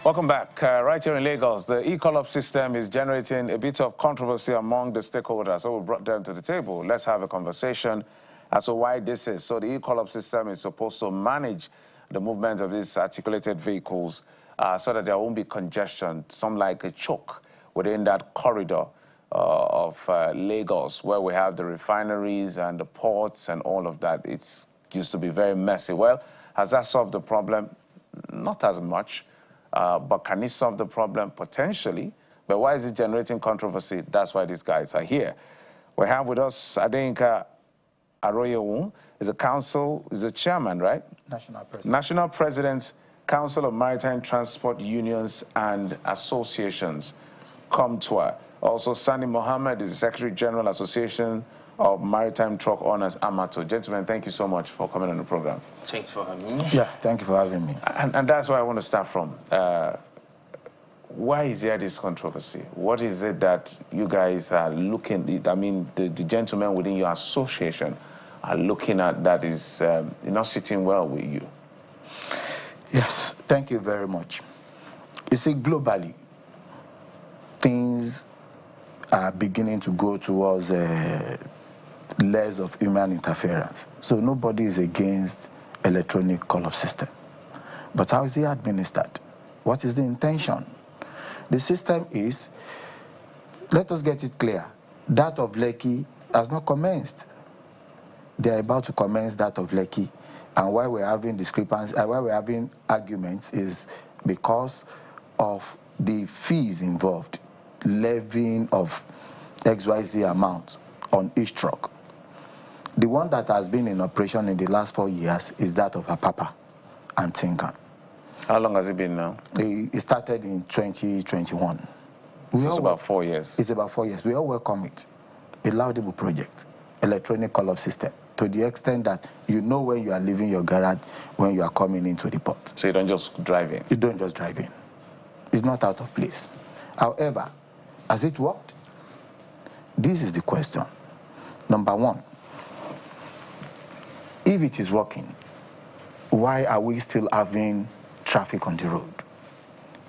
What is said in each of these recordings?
Welcome back. Right here in Lagos, the e-callup system is generating a bit of controversy among the stakeholders. So we brought them to the table. Let's have a conversation as to why this is. So the e-callup system is supposed to manage the movement of these articulated vehicles so that there won't be congestion, some like a choke within that corridor of Lagos, where we have the refineries and the ports and all of that. It used to be very messy. Well, has that solved the problem? Not as much. But can it solve the problem? Potentially. But why is it generating controversy? That's why these guys are here. We have with us Adenka Aroyewu, is a chairman, right? National President. National President, Council of Maritime Transport Unions and Associations, COMTWA. Also, Sani Mohammed is the Secretary General Association of Maritime Truck Owners, Amato. Gentlemen, thank you so much for coming on the program. Thanks for having me. Yeah, thank you for having me. And that's where I want to start from. Why is there this controversy? What is it that you guys are looking at? I mean, the gentlemen within your association are looking at that is not sitting well with you? Yes, thank you very much. You see, globally, things are beginning to go towards less of human interference. So nobody is against electronic call-up system. But how is it administered? What is the intention? The system is, let us get it clear, that of Lekki has not commenced. They are about to commence that of Lekki. And why we're having discrepancies, why we're having arguments is because of the fees involved, levying of XYZ amount on each truck. The one that has been in operation in the last 4 years is that of Apapa and Tinkan. How long has it been now? It started in 2021. It's about 4 years. It's about 4 years. We all welcome it. A laudable project, electronic call-up system, to the extent that you know when you are leaving your garage, when you are coming into the port. So you don't just drive in? You don't just drive in. It's not out of place. However, has it worked? This is the question. Number one, if it is working, why are we still having traffic on the road?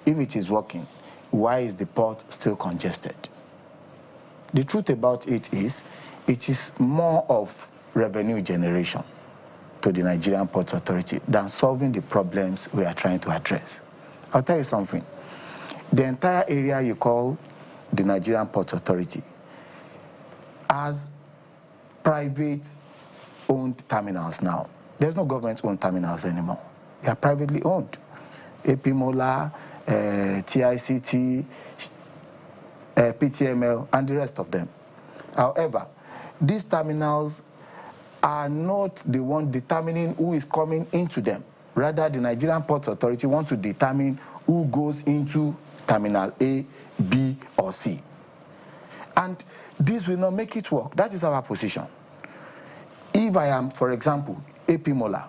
If it is working, why is the port still congested? The truth about it is more of revenue generation to the Nigerian Ports Authority than solving the problems we are trying to address. I'll tell you something. The entire area you call the Nigerian Ports Authority has private-owned terminals now. There's no government-owned terminals anymore. They are privately owned. AP Mola, TICT, PTML, and the rest of them. However, these terminals are not the one determining who is coming into them. Rather, the Nigerian Ports Authority wants to determine who goes into Terminal A, B, or C. And this will not make it work. That is our position. If I am, for example, AP Mola,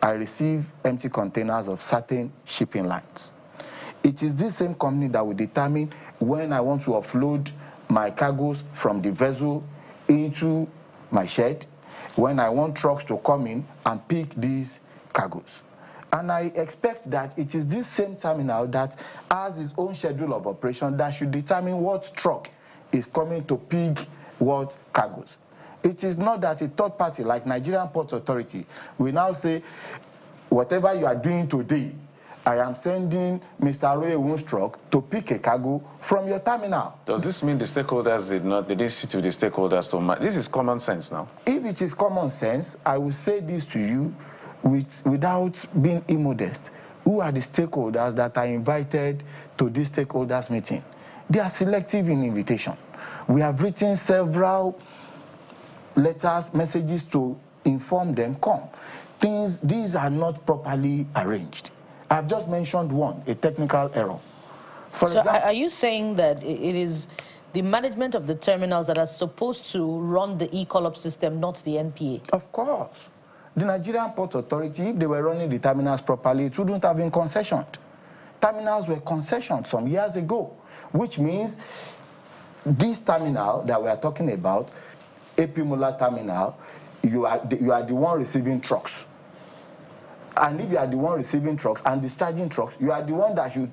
I receive empty containers of certain shipping lines. It is this same company that will determine when I want to offload my cargoes from the vessel into my shed, when I want trucks to come in and pick these cargoes. And I expect that it is this same terminal that has its own schedule of operation that should determine what truck is coming to pick what cargoes. It is not that a third party like Nigerian Ports Authority will now say, whatever you are doing today, I am sending Mr. Aroyewu's truck to pick a cargo from your terminal. Does this mean the stakeholders they didn't sit with the stakeholders to this is common sense now? If it is common sense, I will say this to you without being immodest. Who are the stakeholders that are invited to this stakeholders meeting? They are selective in invitation. We have written several letters, messages to inform them, come. These are not properly arranged. I've just mentioned one, a technical error. So are you saying that it is the management of the terminals that are supposed to run the e-callup system, not the NPA? Of course. The Nigerian Port Authority, if they were running the terminals properly, it wouldn't have been concessioned. Terminals were concessioned some years ago, which means this terminal that we are talking about, AP Mola terminal, you are the one receiving trucks. And if you are the one receiving trucks and discharging trucks, you are the one that should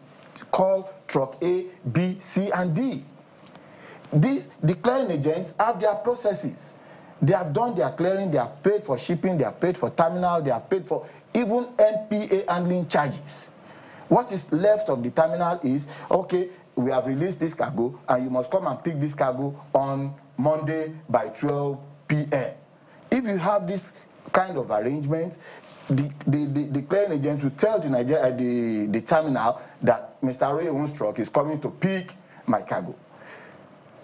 call truck A, B, C, and D. The clearing agents have their processes. They have done their clearing, they have paid for shipping, they have paid for terminal, they have paid for even NPA handling charges. What is left of the terminal is, okay, we have released this cargo and you must come and pick this cargo on Monday by 12 p.m. If you have this kind of arrangement, the clearing agent will tell the terminal that Mr. Ray truck is coming to pick my cargo.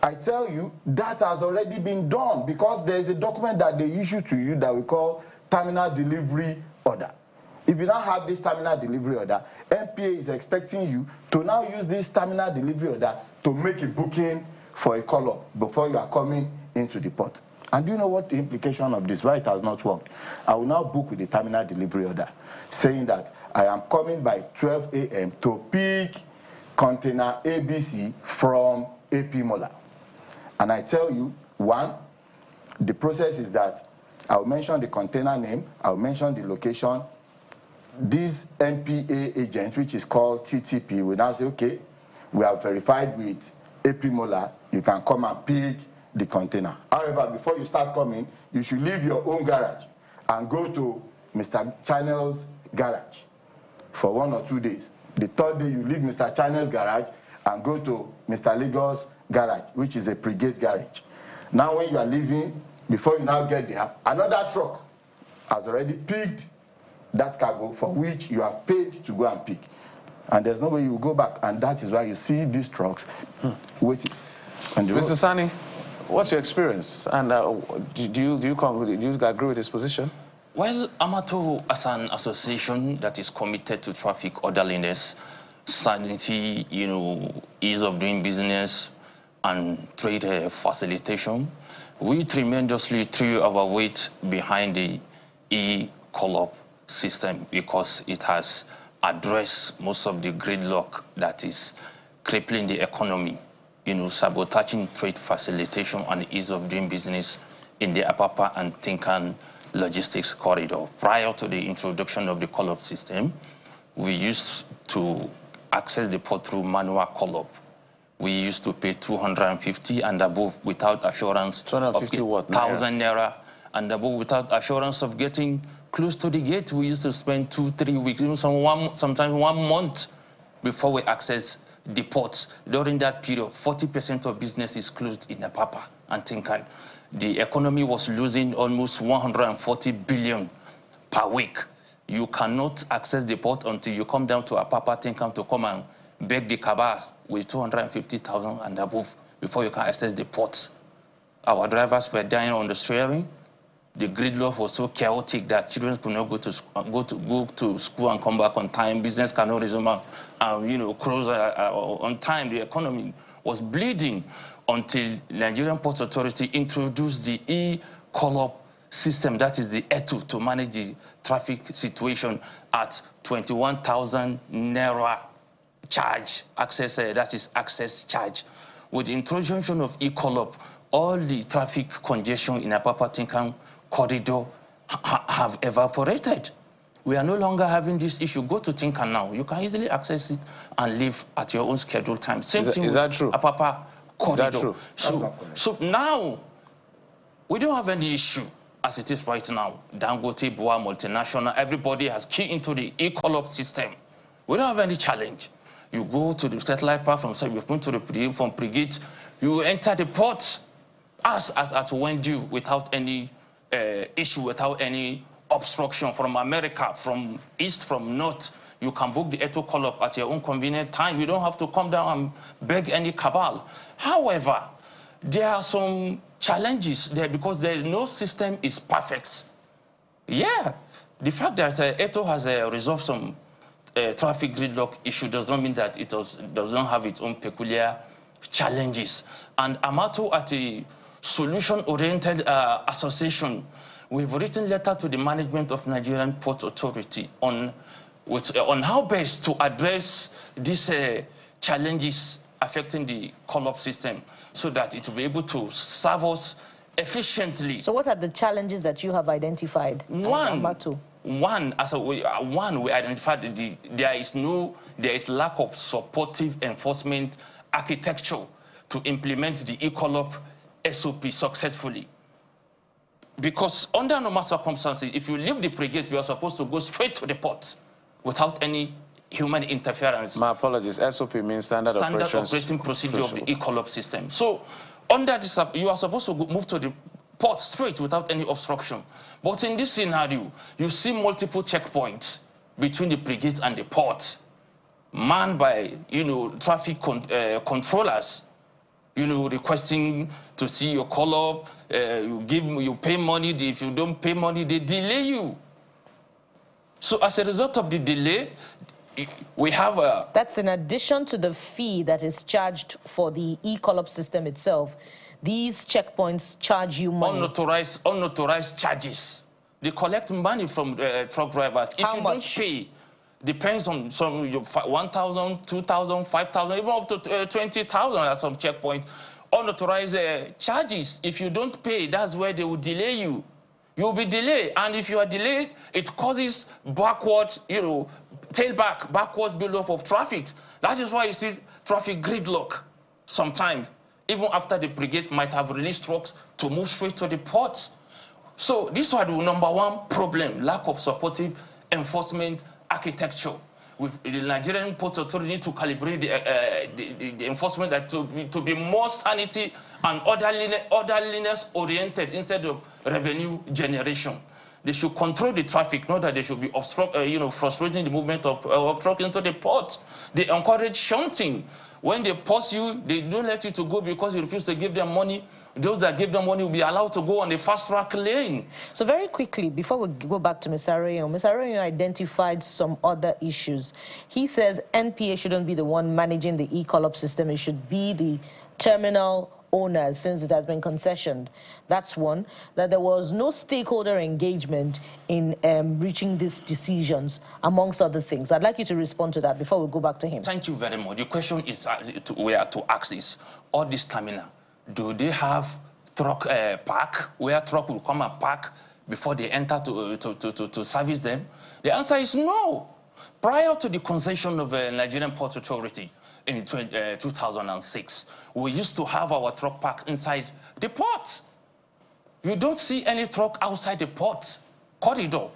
I tell you, that has already been done because there is a document that they issue to you that we call terminal delivery order. If you now have this terminal delivery order, NPA is expecting you to now use this terminal delivery order to make a booking for a call-up before you are coming into the port. And do you know what the implication of this, why it has not worked? I will now book with the terminal delivery order, saying that I am coming by 12 a.m. to pick container ABC from AP Mola. And I tell you, one, the process is that I will mention the container name, I will mention the location. This NPA agent, which is called TTP, will now say, okay, we have verified with AP Mola, you can come and pick the container. However, before you start coming, you should leave your own garage and go to Mr. Channel's garage for 1 or 2 days. The third day, you leave Mr. Channel's garage and go to Mr. Lagos' garage, which is a pre-gate garage. Now, when you are leaving, before you now get there, another truck has already picked that cargo for which you have paid to go and pick. And there's no way you will go back. And that is why you see these trucks waiting on the road. Mr. Sani, what's your experience? And do you agree with this position? Well, Amato, as an association that is committed to traffic orderliness, sanity, ease of doing business, and trade facilitation, we tremendously threw our weight behind the e-callup system because it has addressed most of the gridlock that is crippling the economy, sabotaging trade facilitation and ease of doing business in the Apapa and Tinkan logistics corridor. Prior to the introduction of the call-up system, we used to access the port through manual call-up. We used to pay 250 and above without assurance 250 of what? 1,000 naira and above without assurance of getting close to the gate. We used to spend 2-3 weeks, even sometimes 1 month before we access the ports. During that period, 40% of business is closed in Apapa and Tinkan. The economy was losing almost 140 billion per week. You cannot access the port until you come down to Apapa, Tinkan to come and beg the cabas with 250,000 and above before you can access the ports. Our drivers were dying on the steering. The gridlock was so chaotic that children could not go to school and come back on time. Business cannot resume close on time. The economy was bleeding until Nigerian Ports Authority introduced the e-callup system, that is the ETU, to manage the traffic situation at 21,000 naira charge, access, that is access charge. With the introduction of e-callup, all the traffic congestion in Apapa Tinkan corridor have evaporated. We are no longer having this issue. Go to Tinkan now. You can easily access it and leave at your own scheduled time. Same thing with Apapa corridor. Is that true? So now, we don't have any issue as it is right now. Dangote, Boa, multinational, everybody has keyed into the e-callup system. We don't have any challenge. You go to the satellite park from Prigate, you enter the port as at Wendu without any issue, without any obstruction from America, from east, from north. You can book the ETU call-up at your own convenient time. You don't have to come down and beg any cabal. However, there are some challenges there because no system is perfect. Yeah, the fact that ETU has resolved some traffic gridlock issue does not mean that it does not have its own peculiar challenges. And Amato, at a solution-oriented association, we've written a letter to the management of Nigerian Port Authority on how best to address these challenges affecting the call-up system so that it will be able to serve us efficiently. So what are the challenges that you have identified? One, Amato? One, we identified there is lack of supportive enforcement architecture to implement the e-callup SOP successfully. Because under normal circumstances, if you leave the frigate, you are supposed to go straight to the port without any human interference. My apologies. SOP means standard operating procedure of the e-callup system. So under this, you are supposed to move to the port straight without any obstruction. But in this scenario, you see multiple checkpoints between the frigate and the port, manned by, traffic controllers, requesting to see your call-up. You pay money. If you don't pay money, they delay you. So as a result of the delay, we have a... That's in addition to the fee that is charged for the e-callup system itself. These checkpoints charge you money. Unauthorized charges. They collect money from truck drivers. If How you much? don't pay, depends on some 1,000, 2,000, 5,000, even up to 20,000 at some checkpoints. Unauthorized charges. If you don't pay, that's where they will delay you. You'll be delayed, and if you are delayed, it causes backwards, backwards build-up of traffic. That is why you see traffic gridlock sometimes, even after the brigade might have released trucks to move straight to the ports. So this was the number one problem: lack of supportive enforcement architecture. With the Nigerian Port Authority need to calibrate the enforcement that to be more sanity and orderliness oriented instead of revenue generation. They should control the traffic, not that they should be frustrating the movement of truck into the port. They encourage shunting. When they pause you, they don't let you to go because you refuse to give them money. Those that give them money will be allowed to go on the fast-track lane. So very quickly, before we go back to Mr. Aroyo identified some other issues. He says NPA shouldn't be the one managing the e-callup system. It should be the terminal owners, since it has been concessioned. That's one. That there was no stakeholder engagement in reaching these decisions, amongst other things. I'd like you to respond to that before we go back to him. Thank you very much. The question is, we are to ask this: all this terminal, do they have truck park where truck will come and park before they enter to service them? The answer is no. Prior to the concession of Nigerian Port Authority in 2006, we used to have our truck parks inside the port. You don't see any truck outside the port corridor.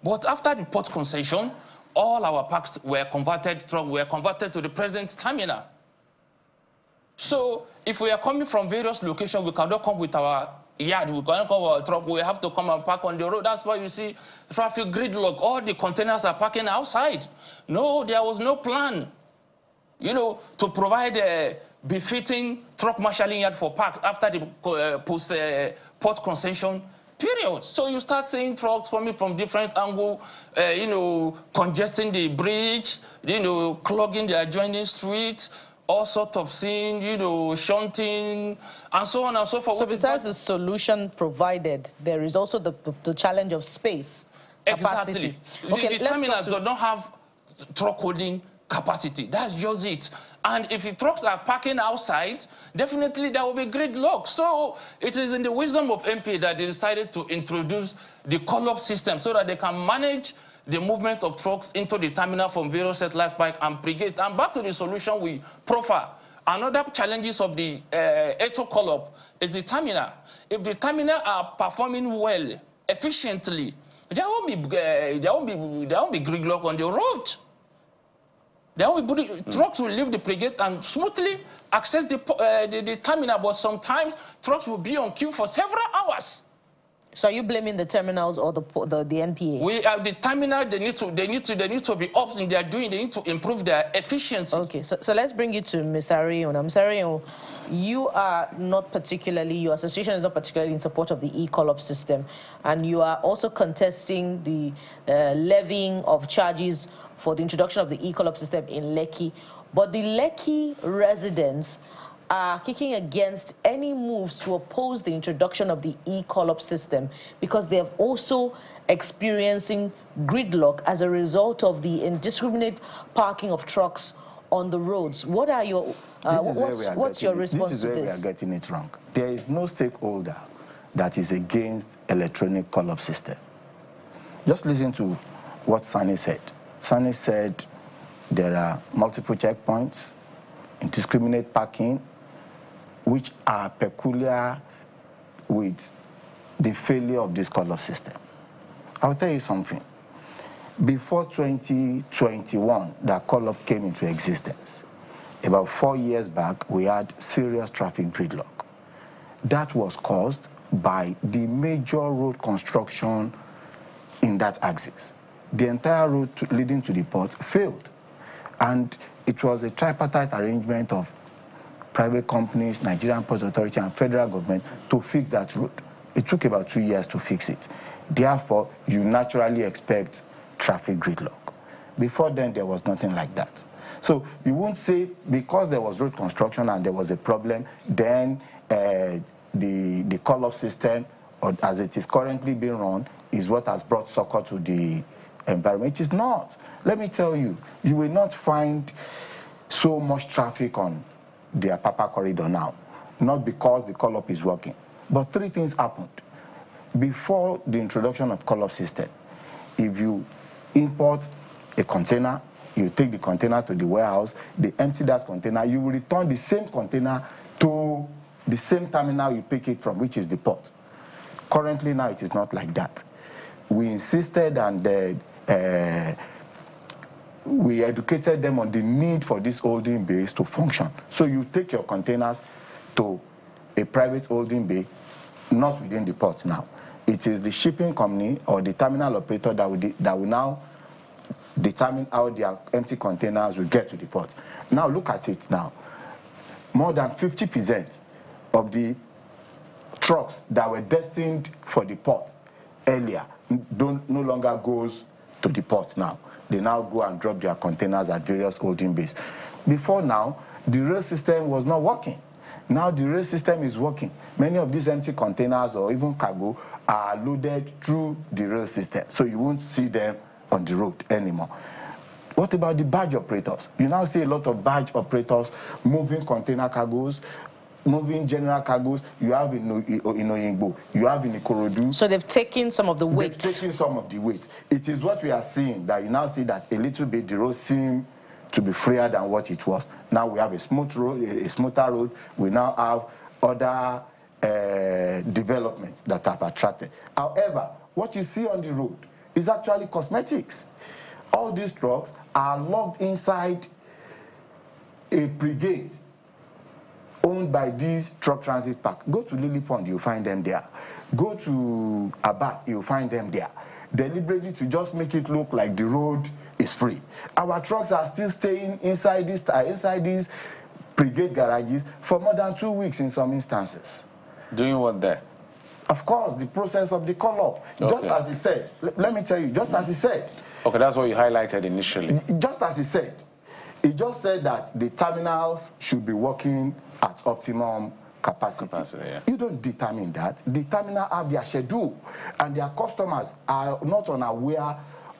But after the port concession, all our parks were converted to the present terminal. So if we are coming from various locations, we cannot come with our yard, we cannot come with our truck, we have to come and park on the road. That's why you see traffic gridlock. All the containers are parking outside. No, there was no plan, to provide a befitting truck marshalling yard for parks after the post-port concession period. So you start seeing trucks coming from different angles, congesting the bridge, clogging the adjoining streets, all sorts of things, shunting, and so on and so forth. So besides the solution provided, there is also the challenge of space, capacity. Exactly. Okay, the terminals do not have truck holding capacity. That's just it. And if the trucks are parking outside, definitely there will be gridlock. So it is in the wisdom of MP that they decided to introduce the call-up system so that they can manage the movement of trucks into the terminal from various satellite park and brigade. And back to the solution we proffer. Another challenges of the auto call-up is the terminal. If the terminal are performing well, efficiently, there won't be gridlock on the road. Trucks will leave the brigade and smoothly access the terminal, but sometimes trucks will be on queue for several hours. So are you blaming the terminals or the NPA? We have the terminal. They need to be up in their doing. They need to improve their efficiency. Okay, so let's bring you to Mr. Aroyo. Mr. Aroyo, you are not particularly, your association is not particularly in support of the e-callup system, and you are also contesting the levying of charges for the introduction of the e-callup system in Lekki. But the Lekki residents are kicking against any moves to oppose the introduction of the e-callup system because they have also experiencing gridlock as a result of the indiscriminate parking of trucks on the roads. What are your what's your response to this? This is where we are getting it wrong. There is no stakeholder that is against electronic call-up system. Just listen to what Sani said. Sani said there are multiple checkpoints, indiscriminate parking, which are peculiar with the failure of this call-up system. I'll tell you something. Before 2021, that call-up came into existence, about 4 years back, we had serious traffic gridlock. That was caused by the major road construction in that axis. The entire route leading to the port failed. And it was a tripartite arrangement of private companies, Nigerian Port Authority, and federal government to fix that road. It took about 2 years to fix it. Therefore, you naturally expect traffic gridlock. Before then, there was nothing like that. So you won't say because there was road construction and there was a problem, then the call-up system, or as it is currently being run, is what has brought succor to the environment. It is not. Let me tell you, you will not find so much traffic on the Apapa corridor now, not because the call-up is working. But 3 things happened. Before the introduction of call-up system, if you import a container, you take the container to the warehouse, they empty that container, you will return the same container to the same terminal you pick it from, which is the port. Currently now it is not like that. We insisted and we educated them on the need for this holding bays to function. So you take your containers to a private holding bay, not within the port now. It is the shipping company or the terminal operator that will now determine how their empty containers will get to the port. Now look at it now. More than 50% of the trucks that were destined for the port earlier no longer goes to the port now. They now go and drop their containers at various holding bays. Before now, the rail system was not working. Now the rail system is working. Many of these empty containers or even cargo are loaded through the rail system, so you won't see them on the road anymore. What about the barge operators? You now see a lot of barge operators moving container cargoes, moving general cargoes. You have in Oyingbo, you have in Ikorodu. So they've taken some of the weight. They've taken some of the weight. It is what we are seeing, that you now see that a little bit the road seems to be freer than what it was. Now we have a smooth road, a smoother road. We now have other developments that have attracted. However, what you see on the road is actually cosmetics. All these trucks are locked inside a brigade owned by these truck transit park. Go to Lily Pond, you'll find them there. Go to Abat, you'll find them there. Deliberately to just make it look like the road is free. Our trucks are still staying inside these brigade garages for more than 2 weeks in some instances. Doing what there? Of course, the process of the call-up. Okay. Just as he said, let me tell you, just as he said. Okay, that's what you highlighted initially. Just as he said. He just said that the terminals should be working at optimum capacity. Yeah. You don't determine that. The terminal have their schedule, and their customers are not unaware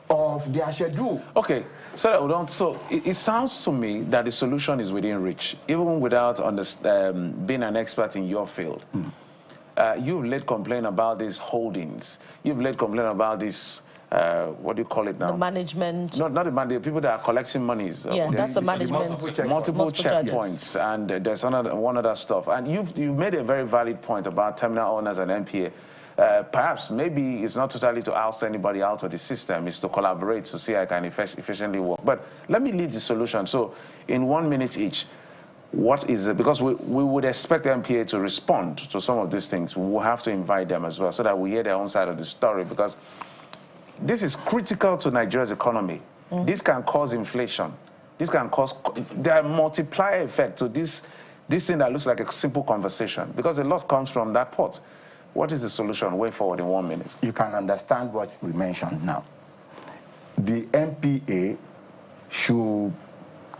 of their schedule. Okay, so it sounds to me that the solution is within reach, even without being an expert in your field. You've laid complaint about these holdings. You've laid complaint about this, what do you call it now? The management. No, not the management, the people that are collecting monies. Yeah, that's the management. Multiple checkpoints, and there's one other stuff. And you've made a very valid point about terminal owners and NPA. Perhaps, maybe it's not totally to oust anybody out of the system, it's to collaborate to see how it can efficiently work. But let me leave the solution. So, in 1 minute each, what is it? Because we would expect the NPA to respond to some of these things. We will have to invite them as well so that we hear their own side of the story, because this is critical to Nigeria's economy. This can cause inflation. This can cause, there are multiplier effect to this thing that looks like a simple conversation, because a lot comes from that port. What is the solution way forward in 1 minute? You can understand what we mentioned now. The NPA should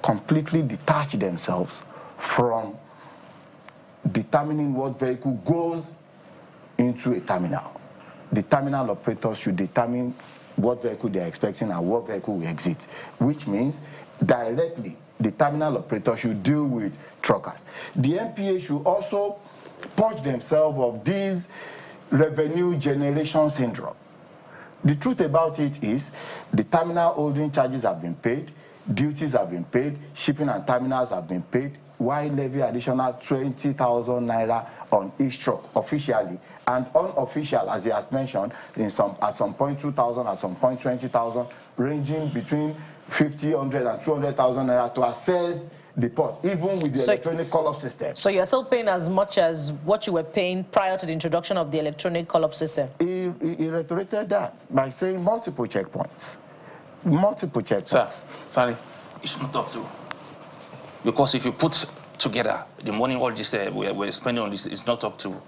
completely detach themselves from determining what vehicle goes into a terminal. The terminal operators should determine what vehicle they are expecting and what vehicle will exit, which means directly the terminal operator should deal with truckers. The NPA should also purge themselves of this revenue generation syndrome. The truth about it is the terminal holding charges have been paid, duties have been paid, shipping and terminals have been paid. Why levy additional 20,000 naira on each truck officially, and unofficial, as he has mentioned, at some point 2,000, at some point 20,000, ranging between 50, 100 and 200,000 naira to access the port, even with the electronic call-up system. So you're still paying as much as what you were paying prior to the introduction of the electronic call-up system? He reiterated that by saying multiple checkpoints. Multiple checkpoints. Sir, Sani. It's not up to. Because if you put together the money all this we're spending on this, it's not up to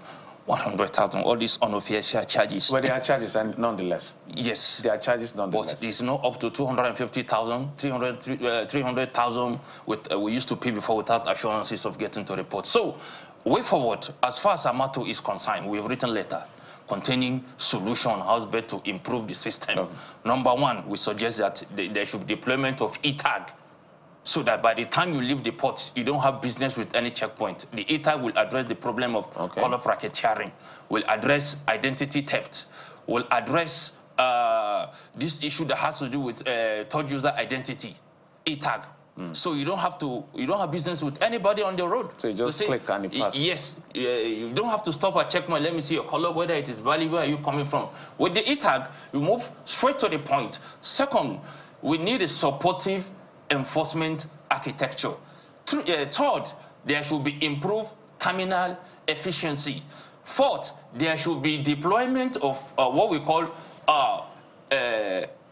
100,000. All these unofficial charges. Well, they are charges, and nonetheless. Yes. They are charges nonetheless. But it's not up to 250,000, 300,000 we used to pay before without assurances of getting to the port. So, way forward, as far as Amato is concerned, we have written a letter containing solution how best to improve the system. Okay. Number one, we suggest that there should be deployment of e-tag, so that by the time you leave the port, you don't have business with any checkpoint. The e-tag will address the problem of call-up racketeering, will address identity theft, will address this issue that has to do with third user identity, e-tag. So you don't have business with anybody on the road. So you just click and it passes. Yes, you don't have to stop at checkpoint. Let me see your color, whether it is valid, where are you coming from. With the e-tag, you move straight to the point. Second, we need a supportive enforcement architecture. Third, there should be improved terminal efficiency. Fourth, there should be deployment of what we call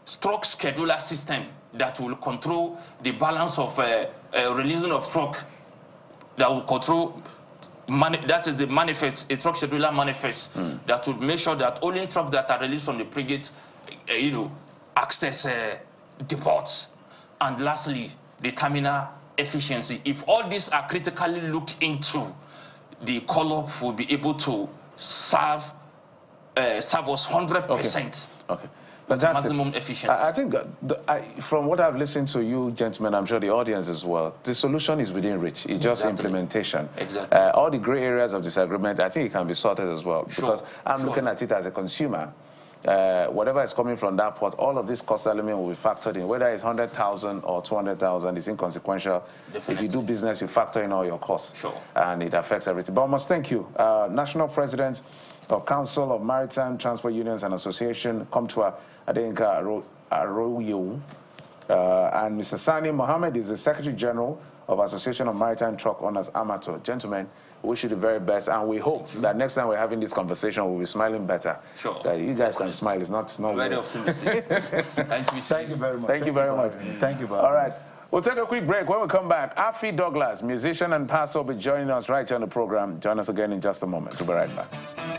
stroke scheduler system that will control the balance of releasing of truck, that will control, that is the manifest, a truck scheduler manifest, that will make sure that only trucks that are released from the frigate, access the ports. And lastly, the terminal efficiency. If all these are critically looked into, the call-up will be able to serve us 100%. Okay. Maximum efficiency. I think from what I've listened to you, gentlemen, I'm sure the audience as well, the solution is within reach. It's just implementation. Exactly. All the gray areas of disagreement, I think it can be sorted as well. Because I'm looking at it as a consumer. Whatever is coming from that port, all of this cost element will be factored in. Whether it's 100,000 or 200,000, it's inconsequential. Definitely. If you do business, you factor in all your costs. And it affects everything. But I must thank you. National President of Council of Maritime Transport Unions and Association, Comtua Adenka Aroyo, and Mr. Sani Mohammed is the Secretary General of Association of Maritime Truck Owners, Amato. Gentlemen, we wish you the very best, and we hope that next time we're having this conversation, we'll be smiling better. You guys can smile. It's not very optimistic. Thank you very much. Thank you very much. Thank you. All right. We'll take a quick break. When we come back, Afi Douglas, musician and pastor, will be joining us right here on the program. Join us again in just a moment. We'll be right back.